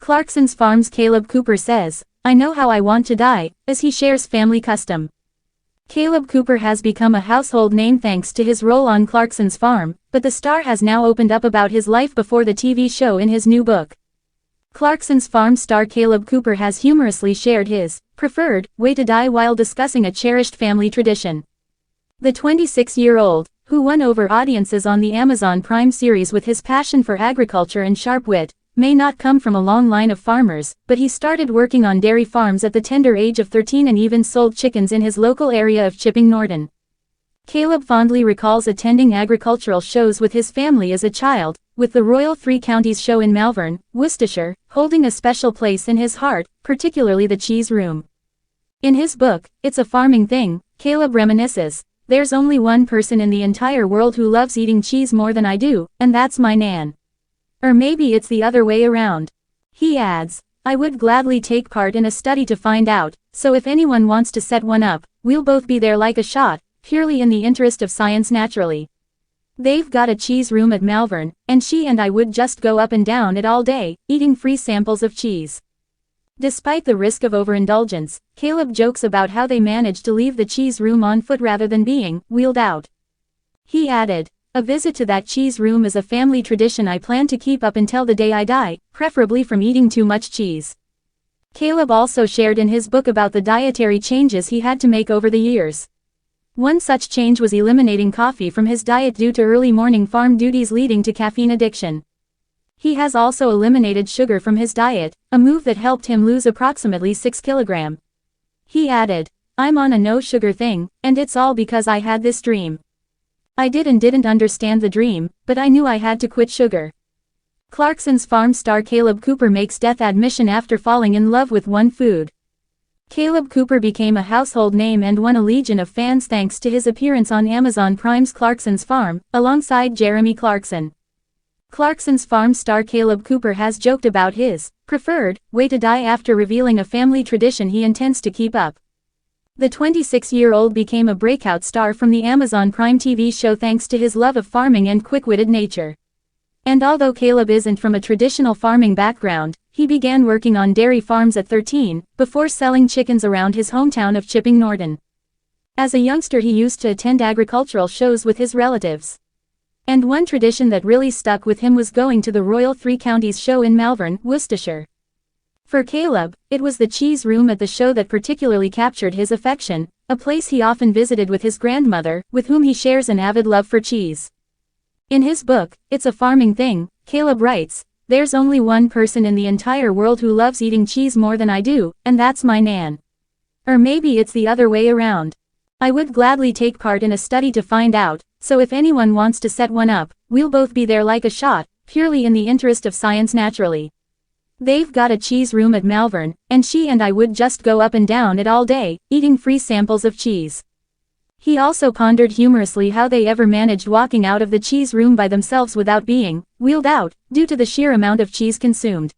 Clarkson's Farm's Kaleb Cooper says, "I know how I want to die," as he shares family custom. Kaleb Cooper has become a household name thanks to his role on Clarkson's Farm, but the star has now opened up about his life before the TV show in his new book. Clarkson's Farm star Kaleb Cooper has humorously shared his preferred way to die while discussing a cherished family tradition. The 26-year-old, who won over audiences on the Amazon Prime series with his passion for agriculture and sharp wit, may not come from a long line of farmers, but he started working on dairy farms at the tender age of 13 and even sold chickens in his local area of Chipping Norton. Kaleb fondly recalls attending agricultural shows with his family as a child, with the Royal Three Counties show in Malvern, Worcestershire, holding a special place in his heart, particularly the cheese room. In his book, It's a Farming Thing, Kaleb reminisces, "There's only one person in the entire world who loves eating cheese more than I do, and that's my nan. Or maybe it's the other way around." He adds, "I would gladly take part in a study to find out, so if anyone wants to set one up, we'll both be there like a shot, purely in the interest of science naturally. They've got a cheese room at Malvern, and she and I would just go up and down it all day, eating free samples of cheese." Despite the risk of overindulgence, Kaleb jokes about how they managed to leave the cheese room on foot rather than being wheeled out. He added, "A visit to that cheese room is a family tradition I plan to keep up until the day I die, preferably from eating too much cheese." Kaleb also shared in his book about the dietary changes he had to make over the years. One such change was eliminating coffee from his diet due to early morning farm duties leading to caffeine addiction. He has also eliminated sugar from his diet, a move that helped him lose approximately 6 kilograms. He added, "I'm on a no-sugar thing, and it's all because I had this dream. I didn't understand the dream, but I knew I had to quit sugar." Clarkson's Farm star Kaleb Cooper makes death admission after falling in love with one food. Kaleb Cooper became a household name and won a legion of fans thanks to his appearance on Amazon Prime's Clarkson's Farm, alongside Jeremy Clarkson. Clarkson's Farm star Kaleb Cooper has joked about his preferred way to die after revealing a family tradition he intends to keep up. The 26-year-old became a breakout star from the Amazon Prime TV show thanks to his love of farming and quick-witted nature. And although Kaleb isn't from a traditional farming background, he began working on dairy farms at 13, before selling chickens around his hometown of Chipping Norton. As a youngster he used to attend agricultural shows with his relatives. And one tradition that really stuck with him was going to the Royal Three Counties show in Malvern, Worcestershire. For Kaleb, it was the cheese room at the show that particularly captured his affection, a place he often visited with his grandmother, with whom he shares an avid love for cheese. In his book, It's a Farming Thing, Kaleb writes, "There's only one person in the entire world who loves eating cheese more than I do, and that's my nan. Or maybe it's the other way around. I would gladly take part in a study to find out, so if anyone wants to set one up, we'll both be there like a shot, purely in the interest of science naturally. They've got a cheese room at Malvern, and she and I would just go up and down it all day, eating free samples of cheese." He also pondered humorously how they ever managed walking out of the cheese room by themselves without being wheeled out, due to the sheer amount of cheese consumed.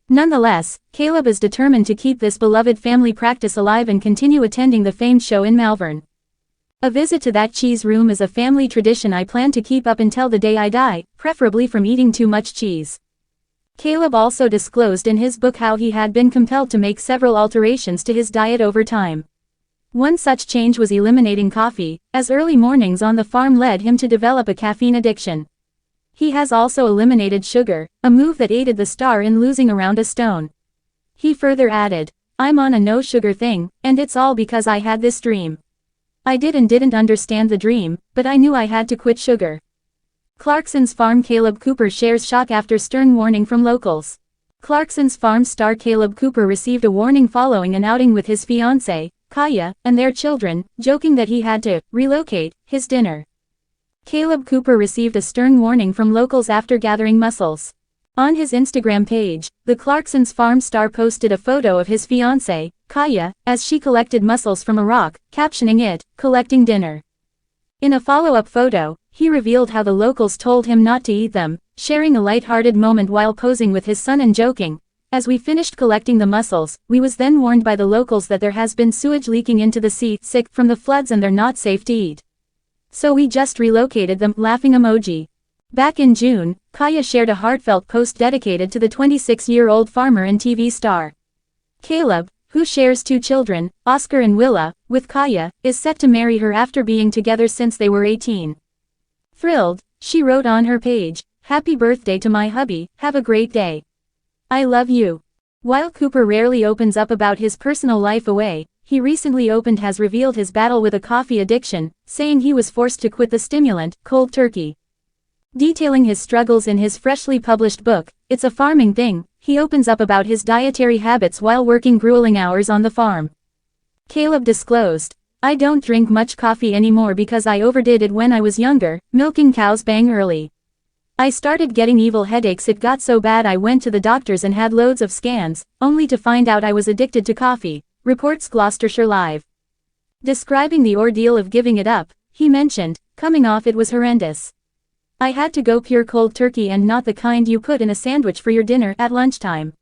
Nonetheless, Kaleb is determined to keep this beloved family practice alive and continue attending the famed show in Malvern. "A visit to that cheese room is a family tradition I plan to keep up until the day I die, preferably from eating too much cheese." Kaleb also disclosed in his book how he had been compelled to make several alterations to his diet over time. One such change was eliminating coffee, as early mornings on the farm led him to develop a caffeine addiction. He has also eliminated sugar, a move that aided the star in losing around a stone. He further added, "I'm on a no-sugar thing, and it's all because I had this dream. I didn't understand the dream, but I knew I had to quit sugar." Clarkson's Farm Kaleb Cooper shares shock after stern warning from locals. Clarkson's Farm star Kaleb Cooper received a warning following an outing with his fiancée, Kaya, and their children, joking that he had to relocate his dinner. Kaleb Cooper received a stern warning from locals after gathering mussels. On his Instagram page, the Clarkson's Farm star posted a photo of his fiancée, Kaya, as she collected mussels from a rock, captioning it, "Collecting dinner." In a follow-up photo, he revealed how the locals told him not to eat them, sharing a light-hearted moment while posing with his son and joking, "As we finished collecting the mussels, we was then warned by the locals that there has been sewage leaking into the sea sick from the floods and they're not safe to eat. So we just relocated them, laughing emoji." Back in June, Kaya shared a heartfelt post dedicated to the 26-year-old farmer and TV star. Kaleb, who shares 2 children, Oscar and Willa, with Kaya, is set to marry her after being together since they were 18. Thrilled, she wrote on her page, "Happy birthday to my hubby, have a great day. I love you." While Cooper rarely opens up about his personal life away, he recently has revealed his battle with a coffee addiction, saying he was forced to quit the stimulant, cold turkey. Detailing his struggles in his freshly published book, It's a Farming Thing, he opens up about his dietary habits while working grueling hours on the farm. Kaleb disclosed, "I don't drink much coffee anymore because I overdid it when I was younger, milking cows bang early. I started getting evil headaches. It got so bad I went to the doctors and had loads of scans, only to find out I was addicted to coffee," reports Gloucestershire Live. Describing the ordeal of giving it up, he mentioned, "Coming off it was horrendous. I had to go pure cold turkey and not the kind you put in a sandwich for your dinner at lunchtime."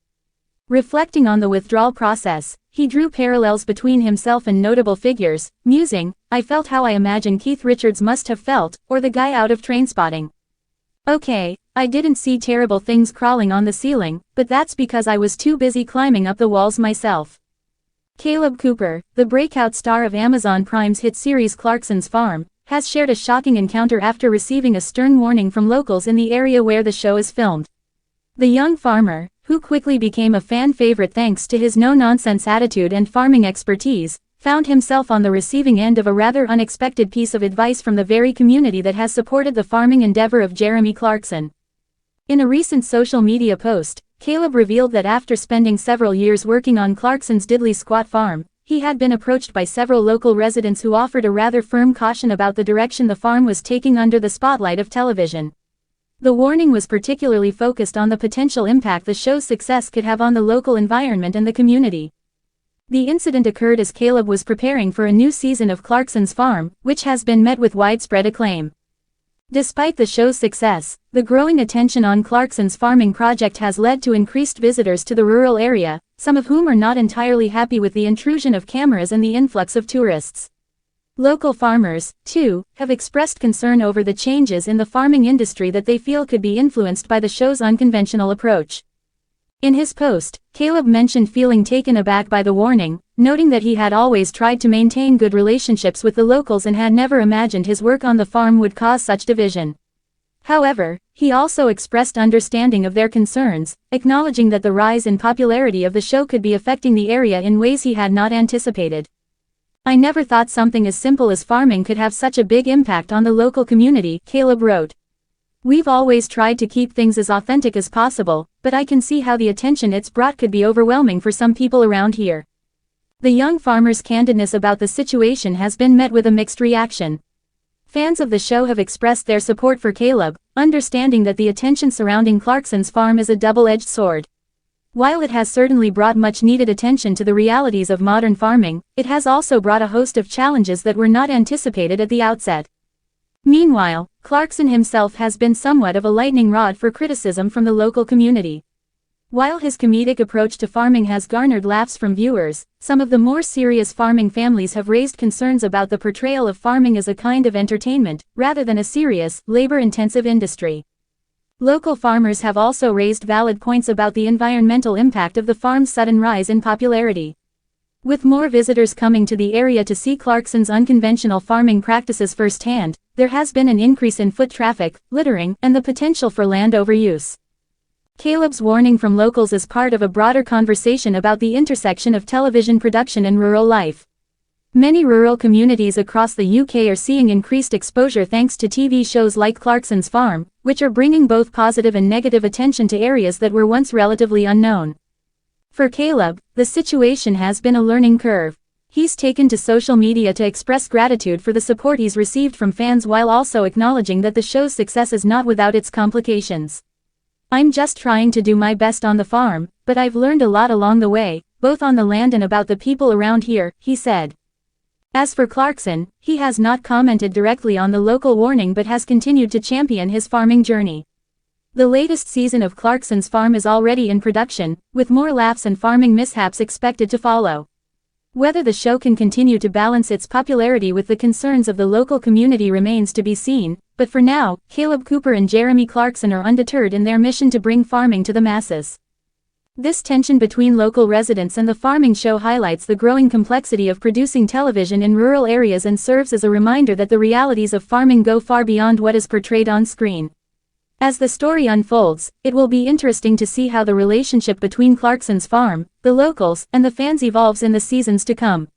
Reflecting on the withdrawal process, he drew parallels between himself and notable figures, musing, "I felt how I imagine Keith Richards must have felt, or the guy out of Trainspotting. Okay, I didn't see terrible things crawling on the ceiling, but that's because I was too busy climbing up the walls myself." Kaleb Cooper, the breakout star of Amazon Prime's hit series Clarkson's Farm, has shared a shocking encounter after receiving a stern warning from locals in the area where the show is filmed. The young farmer, who quickly became a fan favorite thanks to his no-nonsense attitude and farming expertise, found himself on the receiving end of a rather unexpected piece of advice from the very community that has supported the farming endeavor of Jeremy Clarkson. In a recent social media post, Kaleb revealed that after spending several years working on Clarkson's diddly squat farm, he had been approached by several local residents who offered a rather firm caution about the direction the farm was taking under the spotlight of television. The warning was particularly focused on the potential impact the show's success could have on the local environment and the community. The incident occurred as Kaleb was preparing for a new season of Clarkson's Farm, which has been met with widespread acclaim. Despite the show's success, the growing attention on Clarkson's farming project has led to increased visitors to the rural area, some of whom are not entirely happy with the intrusion of cameras and the influx of tourists. Local farmers, too, have expressed concern over the changes in the farming industry that they feel could be influenced by the show's unconventional approach. In his post, Kaleb mentioned feeling taken aback by the warning, noting that he had always tried to maintain good relationships with the locals and had never imagined his work on the farm would cause such division. However, he also expressed understanding of their concerns, acknowledging that the rise in popularity of the show could be affecting the area in ways he had not anticipated. "I never thought something as simple as farming could have such a big impact on the local community," Kaleb wrote. "We've always tried to keep things as authentic as possible, but I can see how the attention it's brought could be overwhelming for some people around here." The young farmer's candidness about the situation has been met with a mixed reaction. Fans of the show have expressed their support for Kaleb, understanding that the attention surrounding Clarkson's Farm is a double-edged sword. While it has certainly brought much-needed attention to the realities of modern farming, it has also brought a host of challenges that were not anticipated at the outset. Meanwhile, Clarkson himself has been somewhat of a lightning rod for criticism from the local community. While his comedic approach to farming has garnered laughs from viewers, some of the more serious farming families have raised concerns about the portrayal of farming as a kind of entertainment, rather than a serious, labor-intensive industry. Local farmers have also raised valid points about the environmental impact of the farm's sudden rise in popularity. With more visitors coming to the area to see Clarkson's unconventional farming practices firsthand, there has been an increase in foot traffic, littering, and the potential for land overuse. Kaleb's warning from locals is part of a broader conversation about the intersection of television production and rural life. Many rural communities across the UK are seeing increased exposure thanks to TV shows like Clarkson's Farm, which are bringing both positive and negative attention to areas that were once relatively unknown. For Kaleb, the situation has been a learning curve. He's taken to social media to express gratitude for the support he's received from fans while also acknowledging that the show's success is not without its complications. "I'm just trying to do my best on the farm, but I've learned a lot along the way, both on the land and about the people around here," he said. As for Clarkson, he has not commented directly on the local warning but has continued to champion his farming journey. The latest season of Clarkson's Farm is already in production, with more laughs and farming mishaps expected to follow. Whether the show can continue to balance its popularity with the concerns of the local community remains to be seen, but for now, Kaleb Cooper and Jeremy Clarkson are undeterred in their mission to bring farming to the masses. This tension between local residents and the farming show highlights the growing complexity of producing television in rural areas and serves as a reminder that the realities of farming go far beyond what is portrayed on screen. As the story unfolds, it will be interesting to see how the relationship between Clarkson's farm, the locals, and the fans evolves in the seasons to come.